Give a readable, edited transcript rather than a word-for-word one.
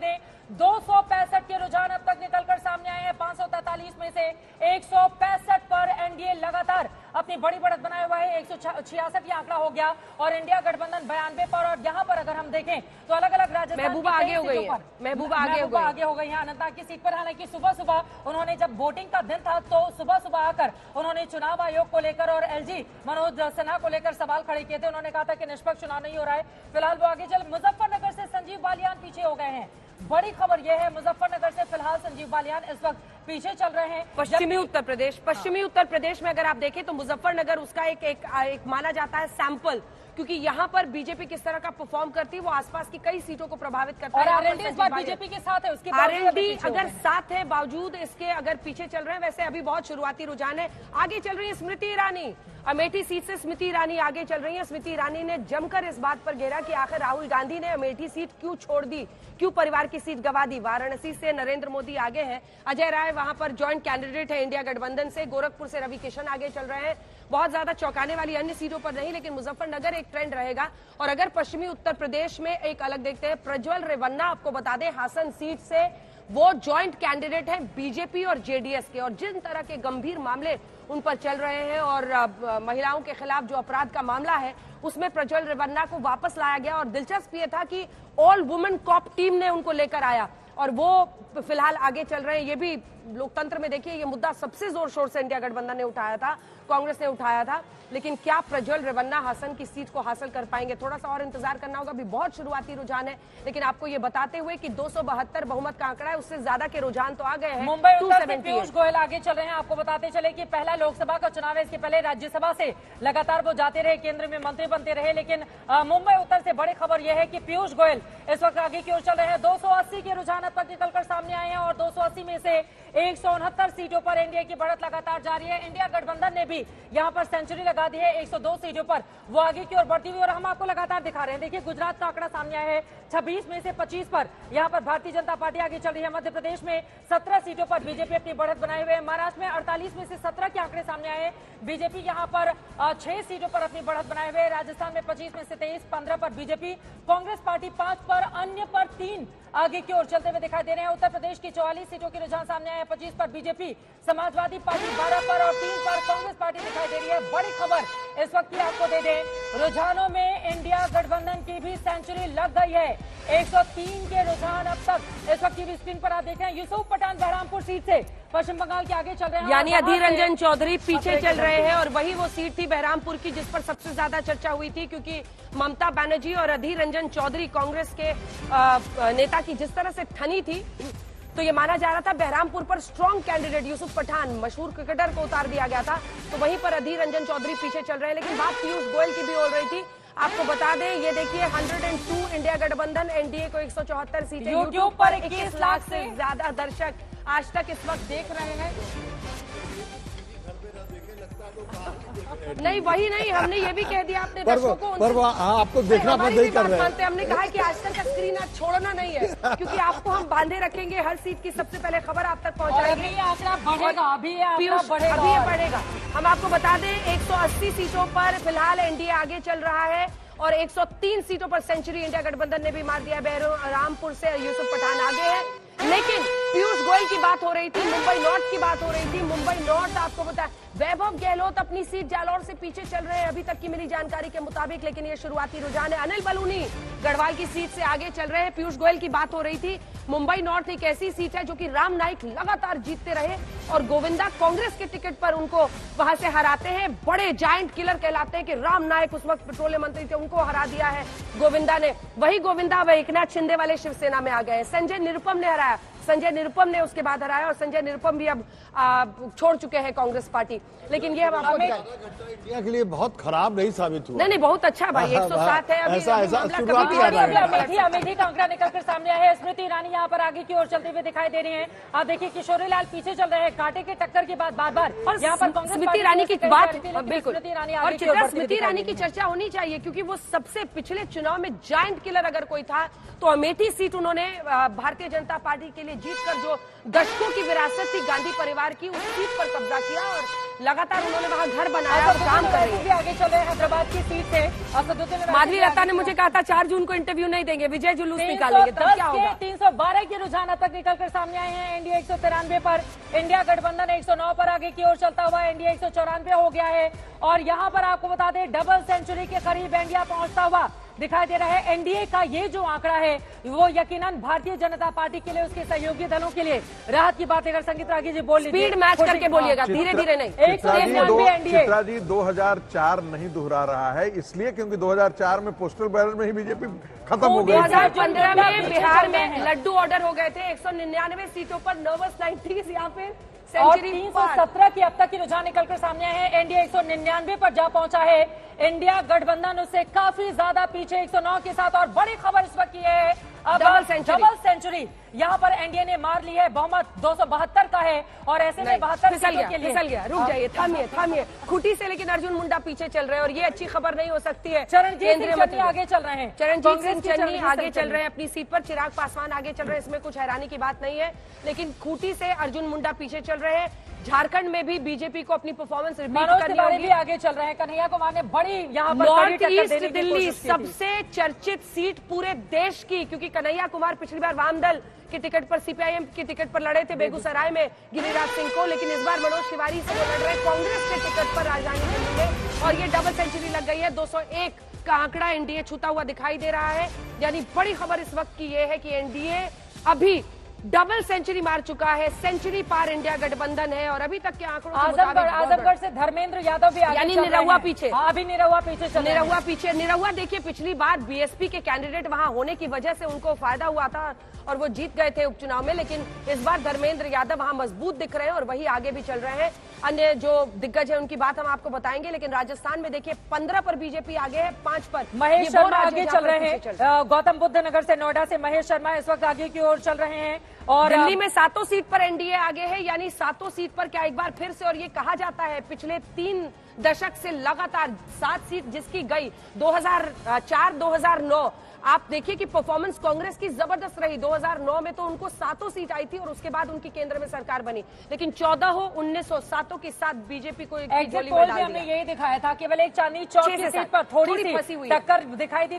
दें 265 के रुझान अब तक निकलकर सामने आए हैं। 543 में से 165 पर एनडीए लगातार अपनी बड़ी बढ़त बनाए हुआ है। 166 ये आंकड़ा हो गया और इंडिया गठबंधन 92 पर। और यहाँ पर अगर हम देखें तो अलग अलग राजस्थान महबूबा आगे हो गई है, महबूबा आगे हो गई है अनंतनाग की सीट पर। हालांकि सुबह सुबह उन्होंने जब वोटिंग का दिन था तो सुबह सुबह आकर उन्होंने चुनाव आयोग को लेकर और एलजी मनोज सिन्हा को लेकर सवाल खड़े किए थे। उन्होंने कहा था कि निष्पक्ष चुनाव नहीं हो रहा है। फिलहाल वो आगे चल मुजफ्फरनगर से संजीव बालियान पीछे हो गए हैं। बड़ी खबर यह है मुजफ्फरनगर से फिलहाल संजीव बालियान इस वक्त पीछे चल रहे हैं। पश्चिमी उत्तर प्रदेश में अगर आप देखें तो मुजफ्फरनगर उसका एक माना जाता है सैंपल, क्योंकि यहाँ पर बीजेपी किस तरह का परफॉर्म करती है वो आसपास की कई सीटों को प्रभावित करता है। और आरएलडी इस बार बीजेपी के साथ है, उसके आरएलडी अगर साथ है बावजूद इसके अगर पीछे चल रहे हैं। वैसे अभी बहुत शुरुआती रुझान है। आगे चल रही है स्मृति ईरानी, अमेठी सीट से स्मृति ईरानी आगे चल रही है। स्मृति ईरानी ने जमकर इस बात पर घेरा कि आखिर राहुल गांधी ने अमेठी सीट क्यों छोड़ दी, क्यों परिवार की सीट गंवा दी। वाराणसी से नरेंद्र मोदी आगे हैं, अजय राय वहां पर ज्वाइंट कैंडिडेट है इंडिया गठबंधन से। गोरखपुर से रवि किशन आगे चल रहे हैं। बहुत ज्यादा चौंकाने वाली अन्य सीटों पर नहीं, लेकिन मुजफ्फरनगर एक ट्रेंड रहेगा। और अगर पश्चिमी उत्तर प्रदेश में एक अलग देखते हैं, प्रज्वल रेवन्ना आपको बता दें हासन सीट से वो ज्वाइंट कैंडिडेट हैं बीजेपी और जेडीएस के। और जिन तरह के गंभीर मामले उन पर चल रहे हैं और महिलाओं के खिलाफ जो अपराध का मामला है उसमें प्रज्वल रेवन्ना को वापस लाया गया। और दिलचस्प ये था कि ऑल वुमेन कॉप टीम ने उनको लेकर आया और वो फिलहाल आगे चल रहे हैं। ये भी लोकतंत्र में देखिए ये मुद्दा सबसे जोर शोर से इंडिया गठबंधन ने उठाया था, कांग्रेस ने उठाया था। लेकिन क्या प्रज्वल रेवन्ना हासन की सीट को हासिल कर पाएंगे, थोड़ा सा और इंतजार करना होगा। अभी बहुत शुरुआती रुझान है, लेकिन आपको ये बताते हुए कि 272 बहुमत का आंकड़ा है, उससे ज्यादा के रुझान तो आ गए हैं। मुंबई उत्तर से पीयूष गोयल आगे चल रहे हैं। आपको बताते चले कि पहला लोकसभा का चुनाव है, इसके पहले राज्यसभा से लगातार वो जाते रहे, केंद्र में मंत्री बनते रहे। लेकिन मुंबई उत्तर से बड़ी खबर यह है कि पीयूष गोयल इस वक्त आगे की ओर चल रहे हैं। 280 के रुझान अब तक निकलकर सामने आए हैं और 280 में से 169 सीटों पर एनडीए की बढ़त लगातार जारी है। इंडिया गठबंधन ने भी यहां पर सेंचुरी लगा दी है। 102 सीटों पर वो आगे की ओर बढ़ती हुई और हम आपको लगातार दिखा रहे हैं। देखिए गुजरात का आंकड़ा सामने आया है, 26 में से 25 पर यहां पर भारतीय जनता पार्टी आगे चल रही है। मध्य प्रदेश में 17 सीटों पर बीजेपी अपनी बढ़त बनाए हुए है। महाराष्ट्र में 48 में से 17 के आंकड़े सामने आए हैं। बीजेपी यहां पर 6 सीटों पर अपनी बढ़त बनाए हुए। राजस्थान में 25 में से 23, 15 पर बीजेपी, कांग्रेस पार्टी 5 पर, अन्य पर 3 आगे की ओर चलते हुए दिखाई दे रहे हैं। उत्तर प्रदेश की 44 सीटों के रुझान सामने आए हैं। 25 पर बीजेपी, समाजवादी पार्टी 12 पर और 3 पर कांग्रेस पार्टी दिखाई दे रही है। बड़ी खबर इस वक्त की आपको दे दें, रुझानों में इंडिया गठबंधन की भी सेंचुरी लग गई है। 103 के रुझान अब तक इस वक्त की स्क्रीन पर आप देख रहे हैं। यूसुफ पठान बहरामपुर सीट से पश्चिम बंगाल के आगे चल रहे हैं, यानी अधीर रंजन चौधरी पीछे चल रहे हैं। और वही वो सीट थी बहरामपुर की जिस पर सबसे ज्यादा चर्चा हुई थी, क्योंकि ममता बनर्जी और अधीर रंजन चौधरी कांग्रेस के नेता की जिस तरह से ठनी थी, तो ये माना जा रहा था बहरामपुर पर स्ट्रॉन्ग कैंडिडेट यूसुफ पठान मशहूर क्रिकेटर को उतार दिया गया था, तो वहीं पर अधीर रंजन चौधरी पीछे चल रहे हैं। लेकिन बात पीयूष गोयल की भी हो रही थी। आपको बता दें ये देखिए 102 इंडिया गठबंधन, एनडीए को 174 सीटें। यूट्यूब पर 21 लाख से ज्यादा दर्शक आज तक इस वक्त देख रहे हैं। नहीं वही नहीं, हमने ये भी कह दिया अपने दर्शकों को, आपको देखना नहीं कर रहे हैं। हमने कहा कि आज तक का स्क्रीन आज छोड़ना नहीं है, क्योंकि आपको हम बांधे रखेंगे। हर सीट की सबसे पहले खबर आप तक पहुंचाएंगे। अभी ये बढ़ेगा। हम आपको बता दें 180 सीटों पर फिलहाल एनडीए आगे चल रहा है और 103 सीटों पर सेंचुरी इंडिया गठबंधन ने भी मार दिया। बहरामपुर से यूसुफ पठान आगे है। लेकिन पीयूष गोयल की बात हो रही थी, मुंबई नॉर्थ की बात हो रही थी। मुंबई नॉर्थ आपको बता, वैभव गहलोत अपनी सीट जालौर से पीछे चल रहे हैं अभी तक की मिली जानकारी के मुताबिक, लेकिन ये शुरुआती रुझान है। अनिल बलूनी गढ़वाल की सीट से आगे चल रहे हैं। पीयूष गोयल की बात हो रही थी। मुंबई नॉर्थ एक ऐसी सीट है जो कि राम नाईक लगातार जीतते रहे और गोविंदा कांग्रेस के टिकट पर उनको वहां से हराते हैं। बड़े जायंट किलर कहलाते हैं कि राम नाईक उस वक्त पेट्रोलियम मंत्री थे, उनको हरा दिया है गोविंदा ने। वही गोविंदा व एकनाथ शिंदे वाले शिवसेना में आ गए। संजय निरुपम ने हराया, संजय निरुपम ने उसके बाद हराया और संजय निरुपम भी अब छोड़ चुके हैं कांग्रेस पार्टी। लेकिन ये आपको इंडिया के लिए बहुत खराब नहीं साबित हुआ। नहीं बहुत अच्छा भाई, 107 है अभी। अमेठी का आंकड़ा निकलकर सामने आया है। स्मृति ईरानी यहाँ पर आगे की ओर चलते हुए दिखाई दे रहे हैं। आप देखिए किशोरी लाल पीछे चल रहे हैं। कांटे की टक्कर के बाद बार बार यहाँ पर स्मृति ईरानी की बात बिल्कुल, और स्मृति ईरानी की चर्चा होनी चाहिए, क्योंकि वो सबसे पिछले चुनाव में जायंट किलर अगर कोई था तो अमेठी सीट उन्होंने भारतीय जनता पार्टी के लिए जीतकर जो दशकों की विरासत थी गांधी परिवार की, उस सीट पर कब्जा किया और लगातार उन्होंने वहां घर बनाया और काम कर रही है। आगे चले हैदराबाद की सीट से माधवी लता ने मुझे कहा था 4 जून को इंटरव्यू नहीं देंगे, विजय जुलूस निकालेंगे, तब क्या होगा? 312 के रुझान तक निकलकर सामने आए हैं। एनडीए 193 पर, इंडिया गठबंधन 109 पर आगे की ओर चलता हुआ एनडीए 194 हो गया है। और यहां पर आपको बता दें डबल सेंचुरी के करीब इंडिया पहुंचता हुआ दिखाई दे रहा है। एनडीए का ये जो आंकड़ा है वो यकीनन भारतीय जनता पार्टी के लिए, उसके सहयोगी दलों के लिए राहत की बात है। अगर संगीत रागी जी बोल लीजिए, स्पीड मैच करके बोलिएगा, धीरे धीरे नहीं। चित्रा जी 2004 नहीं दोहरा रहा है, इसलिए क्योंकि 2004 में पोस्टल बैलेट में ही बीजेपी खत्म हो गई। 2015 में बिहार में लड्डू ऑर्डर हो गए थे 199 सीटों पर, नर्वस 90s यहाँ पे और 317 की अब तक की रुझान निकलकर सामने आए हैं। एनडीए 199 पर जा पहुंचा है। इंडिया गठबंधन उससे काफी ज्यादा पीछे 109 के साथ। और बड़ी खबर इस वक्त ये है अब डबल सेंचुरी यहाँ पर एनडीए ने मार ली है। बहुमत 272 का है और ऐसे में 72 सीटों के लिए फिसल गया। रुक जाइए, थामिए खूटी से, लेकिन अर्जुन मुंडा पीछे चल रहे हैं और ये अच्छी खबर नहीं हो सकती है। चरणजीत सिंह चन्नी आगे चल रहे हैं। चरणजीत सिंह चन्नी आगे चल रहे हैं अपनी सीट पर, चिराग पासवान आगे चल रहे हैं, इसमें कुछ हैरानी की बात नहीं है। लेकिन खूटी से अर्जुन मुंडा पीछे चल रहे हैं। झारखंड में भी बीजेपी को अपनी परफॉर्मेंस रिपीट करनी होगी। भी आगे चल रहे हैं। कन्हैया कुमार ने बड़ी यहाँ पर नॉर्थ ईस्ट दिल्ली सबसे चर्चित सीट पूरे देश की, क्योंकि कन्हैया कुमार पिछली बार वामदल की टिकट पर, सीपीआईएम की टिकट पर लड़े थे बेगूसराय में गिरिराज सिंह को, लेकिन इस बार मनोज तिवारी से वो लड़ रहे कांग्रेस के टिकट पर राजधानी दिल्ली में। और ये डबल सेंचुरी लग गई है। 201 का आंकड़ा एनडीए छूता हुआ दिखाई दे रहा है। यानी बड़ी खबर इस वक्त की ये है कि एनडीए अभी डबल सेंचुरी मार चुका है। सेंचुरी पार इंडिया गठबंधन है और अभी तक के आंकड़ों आजमगढ़ से धर्मेंद्र यादव भी आगे, यानी निरहुआ पीछे। अभी निरहुआ पीछे निरहुआ देखिए, पिछली बार बीएसपी के कैंडिडेट वहां होने की वजह से उनको फायदा हुआ था और वो जीत गए थे उपचुनाव में, लेकिन इस बार धर्मेंद्र यादव वहां मजबूत दिख रहे हैं और वही आगे भी चल रहे हैं। अन्य जो दिग्गज है उनकी बात हम आपको बताएंगे, लेकिन राजस्थान में देखिए 15 पर बीजेपी आगे है, 5 पर महेश शर्मा आगे चल रहे हैं। गौतम बुद्ध नगर से, नोएडा से महेश शर्मा इस वक्त आगे की ओर चल रहे हैं। और दिल्ली में 7 सीट पर एनडीए आगे है, यानी 7 सीट पर क्या एक बार फिर से, और ये कहा जाता है पिछले 3 दशक से लगातार 7 सीट जिसकी गई 2004-2009, आप देखिए कि परफॉर्मेंस कांग्रेस की जबरदस्त रही। 2009 में तो उनको 7 सीट आई थी और उसके बाद उनकी केंद्र में सरकार बनी, लेकिन 14 हो 1907 के साथ बीजेपी को एक गोली में डाल दिया। हमने यही दिखाया था, केवल एक चांदनी चौक की सीट पर थोड़ी सी टक्कर दिखाई दी थी।